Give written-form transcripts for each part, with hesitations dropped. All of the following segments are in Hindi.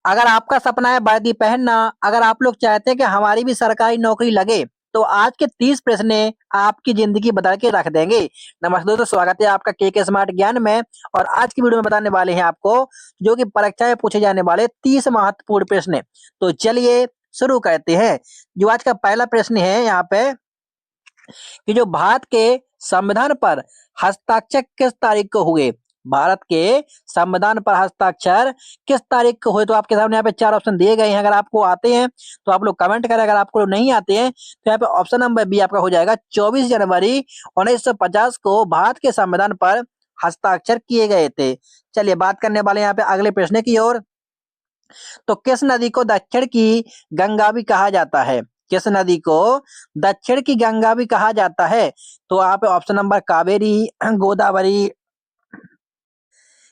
अगर आपका सपना है वर्दी पहनना, अगर आप लोग चाहते हैं कि हमारी भी सरकारी नौकरी लगे, तो आज के 30 प्रश्न आपकी जिंदगी बदल के रख देंगे। नमस्ते दोस्तों, स्वागत है आपका के स्मार्ट ज्ञान में। और आज की वीडियो में बताने वाले हैं आपको जो कि परीक्षा में पूछे जाने वाले 30 महत्वपूर्ण प्रश्न। तो चलिए शुरू करते हैं। जो आज का पहला प्रश्न है यहाँ पे कि जो भारत के संविधान पर हस्ताक्षर किस तारीख को हुए। भारत के संविधान पर हस्ताक्षर किस तारीख को हुए। तो आपके सामने यहाँ पे 4 ऑप्शन दिए गए हैं। अगर आपको आते हैं तो आप लोग कमेंट करें, अगर आपको नहीं आते हैं तो यहाँ पे ऑप्शन नंबर बी आपका हो जाएगा 24 जनवरी 1950 को भारत के संविधान पर हस्ताक्षर किए गए थे। चलिए बात करने वाले यहाँ पे अगले प्रश्न की ओर। तो किस नदी को दक्षिण की गंगा भी कहा जाता है। किस नदी को दक्षिण की गंगा भी कहा जाता है। तो यहाँ पे ऑप्शन नंबर कावेरी, गोदावरी,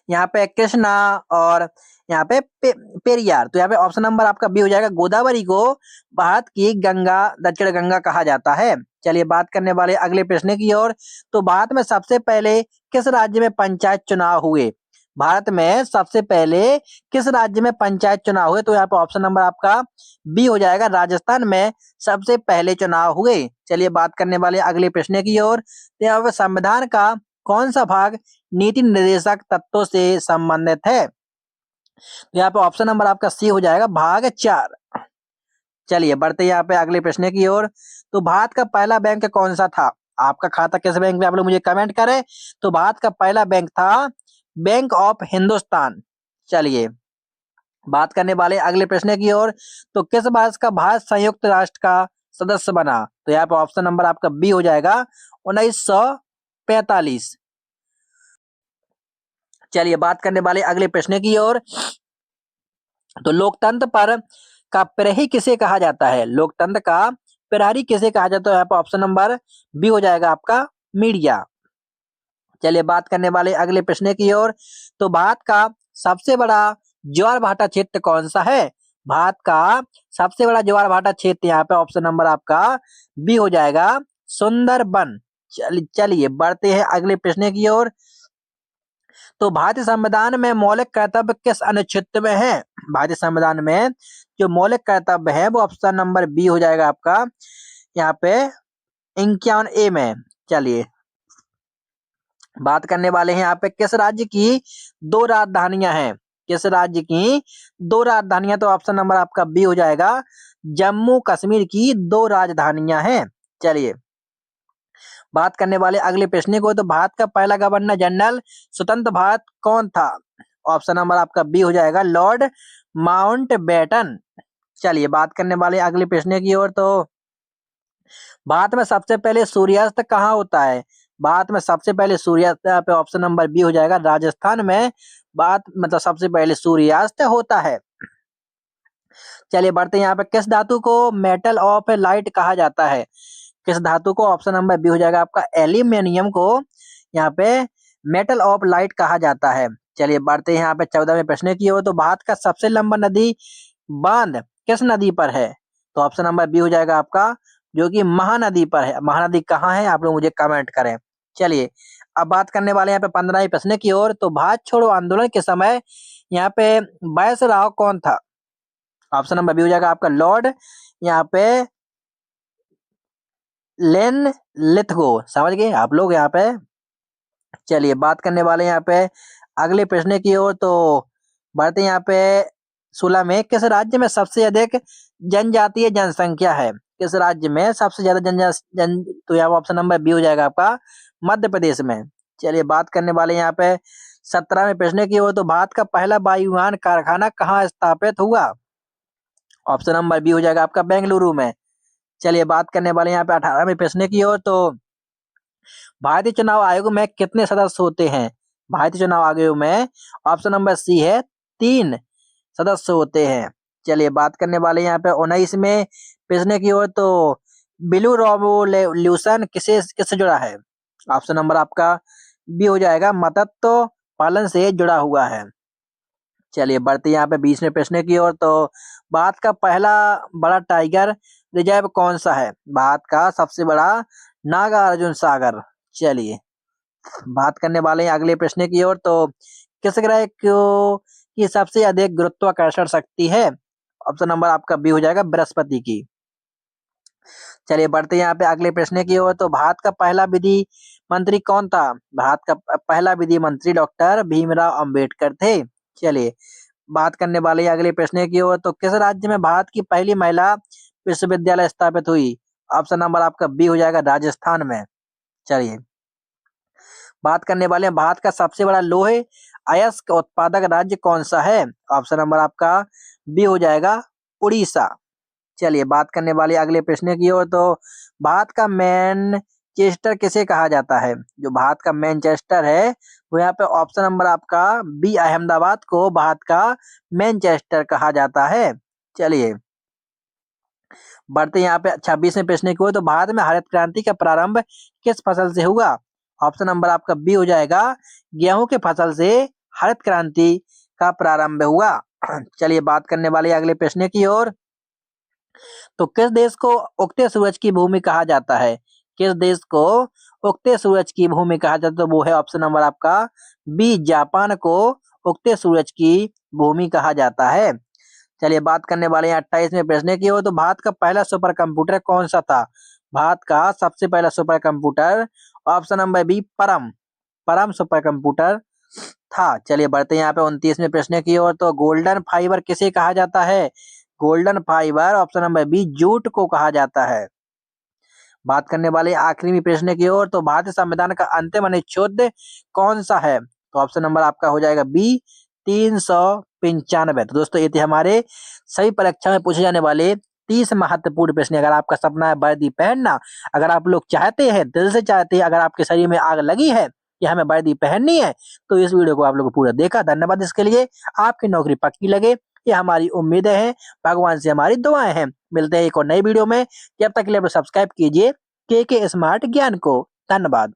यहाँ पे कृष्णा और यहाँ पे पेरियार। तो यहाँ पे ऑप्शन नंबर आपका बी हो जाएगा, गोदावरी को भारत की गंगा, दक्षिण गंगा कहा जाता है। चलिए बात करने वाले अगले प्रश्न की ओर। तो भारत में सबसे पहले किस राज्य में पंचायत चुनाव हुए। भारत में सबसे पहले किस राज्य में पंचायत चुनाव हुए। तो यहाँ पे ऑप्शन नंबर आपका बी हो जाएगा, राजस्थान में सबसे पहले चुनाव हुए। चलिए बात करने वाले अगले प्रश्न की ओर। तो यहाँ पे संविधान का कौन सा भाग नीति निर्देशक तत्वों से संबंधित है। तो यहाँ पे ऑप्शन नंबर आपका सी हो जाएगा, भाग 4। चलिए बढ़ते यहाँ पे अगले प्रश्न की ओर। तो भारत का पहला बैंक कौन सा था। आपका खाता किस बैंक में, आप लोग मुझे कमेंट करें। तो भारत का पहला बैंक था बैंक ऑफ हिंदुस्तान। चलिए बात करने वाले अगले प्रश्न की ओर। तो किस वर्ष का भारत संयुक्त राष्ट्र का सदस्य बना। तो यहाँ पे ऑप्शन नंबर आपका बी हो जाएगा, 1945। चलिए बात करने वाले अगले प्रश्न की ओर। तो लोकतंत्र पर का प्रहरी किसे कहा जाता है। लोकतंत्र का प्रहरी किसे कहा जाता है। यहाँ पे ऑप्शन नंबर बी हो जाएगा आपका, मीडिया। चलिए बात करने वाले अगले प्रश्न की ओर। तो भारत का सबसे बड़ा ज्वार भाटा क्षेत्र कौन सा है। भारत का सबसे बड़ा ज्वार भाटा क्षेत्र यहाँ पे ऑप्शन नंबर आपका बी हो जाएगा, सुंदरबन। चलिए बढ़ते हैं अगले प्रश्न की ओर। तो भारतीय संविधान में मौलिक कर्तव्य किस अनुच्छेद में है। भारतीय संविधान में जो मौलिक कर्तव्य है वो ऑप्शन नंबर बी हो जाएगा आपका, यहाँ पे 51A में। चलिए बात करने वाले हैं यहाँ पे किस राज्य की 2 राजधानियां हैं। किस राज्य की 2 राजधानियां। तो ऑप्शन नंबर आपका बी हो जाएगा, जम्मू कश्मीर की 2 राजधानियां हैं। चलिए बात करने वाले अगले प्रश्न को। तो भारत का पहला गवर्नर जनरल स्वतंत्र भारत कौन था। ऑप्शन नंबर आपका बी हो जाएगा, लॉर्ड माउंटबेटन। चलिए बात करने वाले अगले प्रश्न की ओर। तो भारत में सबसे पहले सूर्यास्त कहाँ होता है। भारत में सबसे पहले सूर्यास्त पे ऑप्शन नंबर बी हो जाएगा, राजस्थान में बात मतलब सबसे पहले सूर्यास्त होता है। चलिए बढ़ते हैं यहाँ पे किस धातु को मेटल ऑफ लाइट कहा जाता है। किस धातु को। ऑप्शन नंबर बी हो जाएगा आपका, एल्यूमिनियम को यहाँ पे मेटल ऑफ लाइट कहा जाता है। चलिए बढ़ते हैं यहाँ पे 14वें प्रश्न की ओर। तो भारत का सबसे लंबा नदी बांध किस नदी पर है। तो ऑप्शन नंबर बी हो जाएगा आपका, जो कि महानदी पर है। महानदी कहाँ है आप लोग मुझे कमेंट करें। चलिए अब बात करने वाले यहाँ पे 15वें प्रश्न की ओर। तो भारत छोड़ो आंदोलन के समय यहाँ पे वायसराय कौन था। ऑप्शन नंबर बी हो जाएगा आपका, लॉर्ड यहाँ पे लेन लिथगो। समझ गए आप लोग यहाँ पे। चलिए बात करने वाले यहाँ पे अगले प्रश्न की ओर। तो बढ़ते यहाँ पे 16 में किस राज्य में सबसे अधिक जनजातीय जनसंख्या है। किस राज्य में सबसे ज्यादा जन। तो यहाँ ऑप्शन नंबर बी हो जाएगा आपका, मध्य प्रदेश में। चलिए बात करने वाले यहाँ पे 17वें प्रश्न की ओर। तो भारत का पहला वायुयान कारखाना कहाँ स्थापित हुआ। ऑप्शन नंबर बी हो जाएगा आपका, बेंगलुरु में। चलिए बात करने वाले यहाँ पे 18वें प्रश्न की ओर। तो भारतीय चुनाव आयोग में कितने सदस्य होते हैं। भारतीय चुनाव आयोग में ऑप्शन नंबर सी है, 3 सदस्य होते हैं। चलिए बात करने वाले यहाँ पे 19वें प्रश्न की ओर। तो ब्लू रेवोल्यूशन किससे जुड़ा है। ऑप्शन नंबर आपका बी हो जाएगा, मतत्व पालन से जुड़ा हुआ है। चलिए बढ़ते यहाँ पे 20वें प्रश्न की ओर। तो भारत का पहला बड़ा टाइगर रिजर्व कौन सा है। भारत का सबसे बड़ा नागार्जुन सागर। चलिए बात करने वाले हैं अगले प्रश्न की ओर। तो किस ग्रह को की सबसे अधिक गुरुत्वाकर्षण शक्ति है? ऑप्शन नंबर आपका बी हो जाएगा बृहस्पति की। चलिए बढ़ते हैं यहाँ पे अगले प्रश्न की ओर। तो भारत का पहला विधि मंत्री कौन था? भारत का पहला विधि मंत्री डॉक्टर भीमराव अंबेडकर थे। चलिए बात करने वाले हैं अगले प्रश्न की ओर। तो किस राज्य में भारत की पहली महिला विश्वविद्यालय स्थापित हुई? ऑप्शन नंबर आपका बी हो जाएगा राजस्थान में। चलिए बात करने वाले हैं भारत का सबसे बड़ा लोहे अयस्क उत्पादक राज्य कौन सा है? ऑप्शन नंबर आपका बी हो जाएगा उड़ीसा। चलिए बात करने वाले अगले प्रश्न की ओर। तो भारत का मैनचेस्टर किसे कहा जाता है? जो भारत का मैनचेस्टर है वो यहाँ पे ऑप्शन नंबर आपका बी अहमदाबाद को भारत का मैनचेस्टर कहा जाता है। चलिए बढ़ते यहाँ पे 26वें प्रश्न की ओर। तो भारत में हरित क्रांति का प्रारंभ किस फसल से हुआ? ऑप्शन नंबर आपका बी हो जाएगा गेहूं के फसल से हरित क्रांति का प्रारंभ हुआ। चलिए बात करने वाले अगले प्रश्न की ओर। तो किस देश को उगते सूरज की भूमि कहा जाता है? किस देश को उगते सूरज की भूमि कहा जाता है? तो वो है ऑप्शन नंबर आपका बी जापान को उगते सूरज की भूमि कहा जाता है। चलिए बात करने वाले हैं 28वें प्रश्न की ओर। तो भारत का पहला सुपर कंप्यूटर कौन सा था? भारत का सबसे पहला super computer option number B Param super computer था। चलिए बढ़ते हैं यहाँ पे 29वें प्रश्न की ओर। तो गोल्डन फाइबर किसे कहा जाता है? Golden fibre option number B jute को कहा जाता है। बात करने वाले आखिरी प्रश्न की ओर। तो भारतीय संविधान का अंतिम अनुच्छेद कौन सा है? तो ऑप्शन नंबर आपका हो जाएगा बी 395। तो दोस्तों ये थे हमारे सभी परीक्षा में पूछे जाने वाले 30 महत्वपूर्ण प्रश्न। अगर आपका सपना है वर्दी पहनना, अगर आप लोग चाहते हैं, दिल से चाहते हैं, अगर आपके शरीर में आग लगी है कि हमें वर्दी पहननी है, तो इस वीडियो को आप लोग पूरा देखा, धन्यवाद इसके लिए। आपकी नौकरी पक्की लगे ये हमारी उम्मीदें हैं, भगवान से हमारी दुआएं हैं। मिलते हैं एक और नई वीडियो में, जब तक के लिए सब्सक्राइब कीजिए के स्मार्ट ज्ञान को। धन्यवाद।